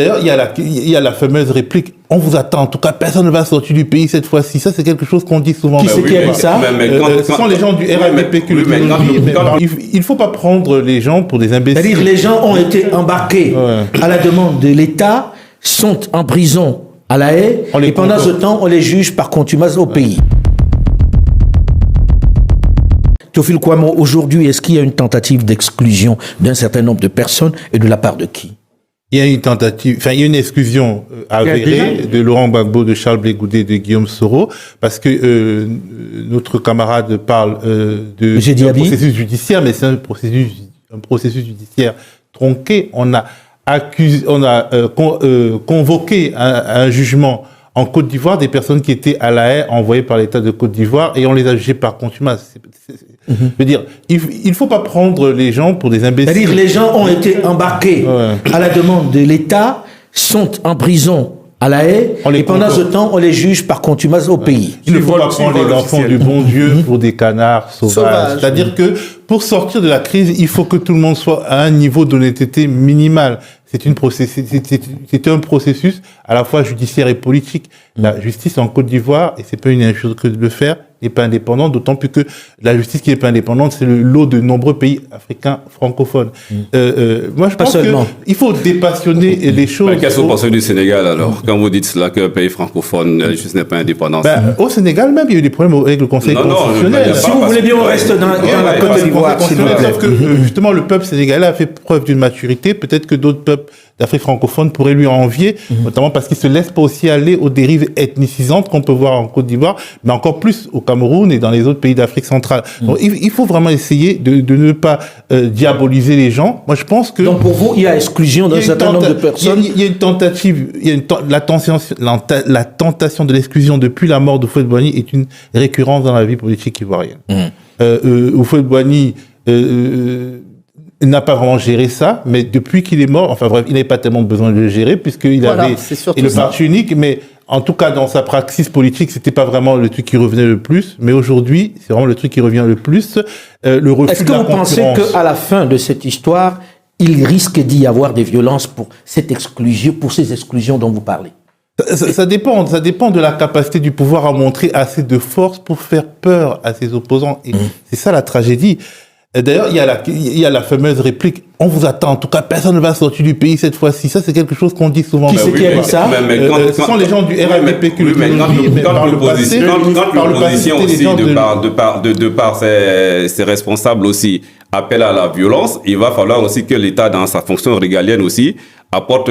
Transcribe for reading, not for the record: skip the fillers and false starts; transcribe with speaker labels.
Speaker 1: D'ailleurs, il y a la fameuse réplique « On vous attend, en tout cas, personne ne va sortir du pays cette fois-ci ». Ça, c'est quelque chose qu'on dit souvent.
Speaker 2: Qui c'est qui a dit ça?
Speaker 1: Ce sont les gens du RATP qui le disent. Il ne faut pas prendre les gens pour des imbéciles.
Speaker 2: C'est-à-dire les gens ont été embarqués à la demande de l'État, sont en prison à La Haye, et pendant ce temps, on les juge par contumace au pays. Théophile Kouamouo, aujourd'hui, est-ce qu'il y a une tentative d'exclusion d'un certain nombre de personnes et de la part de qui?
Speaker 1: Il y a une tentative, enfin, il y a une exclusion avérée de Laurent Gbagbo, de Charles Blé Goudé, de Guillaume Soro, parce que notre camarade parle de processus judiciaire, mais c'est un processus judiciaire tronqué. On a convoqué un jugement en Côte d'Ivoire des personnes qui étaient à La Haye, envoyées par l'État de Côte d'Ivoire, et on les a jugées par contumace. Je veux dire, il faut pas prendre les gens pour des imbéciles.
Speaker 2: C'est-à-dire les gens ont été embarqués à la demande de l'État, sont en prison à La Haye, et pendant ce temps, on les juge par contumace au pays.
Speaker 1: Il ne faut pas prendre les enfants du bon Dieu pour des canards sauvages. C'est-à-dire que pour sortir de la crise, il faut que tout le monde soit à un niveau d'honnêteté minimal. C'est un processus à la fois judiciaire et politique. La justice en Côte d'Ivoire, et c'est pas une injure que de le faire, n'est pas indépendante, d'autant plus que la justice qui n'est pas indépendante, c'est le lot de nombreux pays africains francophones. Moi, je pense qu'il faut dépassionner les choses.
Speaker 3: Qu'est-ce que vous pensez du Sénégal, alors? Quand vous dites cela, qu'un pays francophone, la justice n'est pas indépendante.
Speaker 1: Au Sénégal, même, il y a eu des problèmes avec le Conseil constitutionnel.
Speaker 2: Si vous voulez bien, on reste dans la Côte d'Ivoire.
Speaker 1: Sauf que, justement, le peuple sénégalais a fait preuve d'une maturité. Peut-être que d'autres peuples d'Afrique francophone pourraient lui envier, notamment parce qu'il se laisse pas aussi aller aux dérives ethnicisantes qu'on peut voir en Côte d'Ivoire, mais encore plus au Cameroun et dans les autres pays d'Afrique centrale. Donc, il faut vraiment essayer de ne pas diaboliser les gens. Moi, je pense que...
Speaker 2: Donc, pour vous, il y a exclusion d'un certain nombre de personnes.
Speaker 1: Il y a une tentative, la tentation de l'exclusion depuis la mort de Houphouët-Boigny est une récurrence dans la vie politique ivoirienne. Houphouët-Boigny n'a pas vraiment géré ça, mais depuis qu'il est mort, enfin bref, il n'avait pas tellement besoin de le gérer puisqu'il avait le parti unique, mais en tout cas dans sa praxis politique, c'était pas vraiment le truc qui revenait le plus, mais aujourd'hui, c'est vraiment le truc qui revient le plus, le refus de la concurrence.
Speaker 2: Est-ce que vous pensez qu'à la fin de cette histoire, il risque d'y avoir des violences pour cette exclusion, pour ces exclusions dont vous parlez?
Speaker 1: Ça dépend de la capacité du pouvoir à montrer assez de force pour faire peur à ses opposants, et c'est ça la tragédie. D'ailleurs, il y a la fameuse réplique « On vous attend, en tout cas, personne ne va sortir du pays cette fois-ci ». Ça, c'est quelque chose qu'on dit souvent.
Speaker 2: Qui c'est qui a dit ça?
Speaker 1: Ce sont les gens du RATP qui le disent.
Speaker 3: Quand l'opposition aussi, de par ses responsables aussi, appelle à la violence, il va falloir aussi que l'État, dans sa fonction régalienne aussi, apporte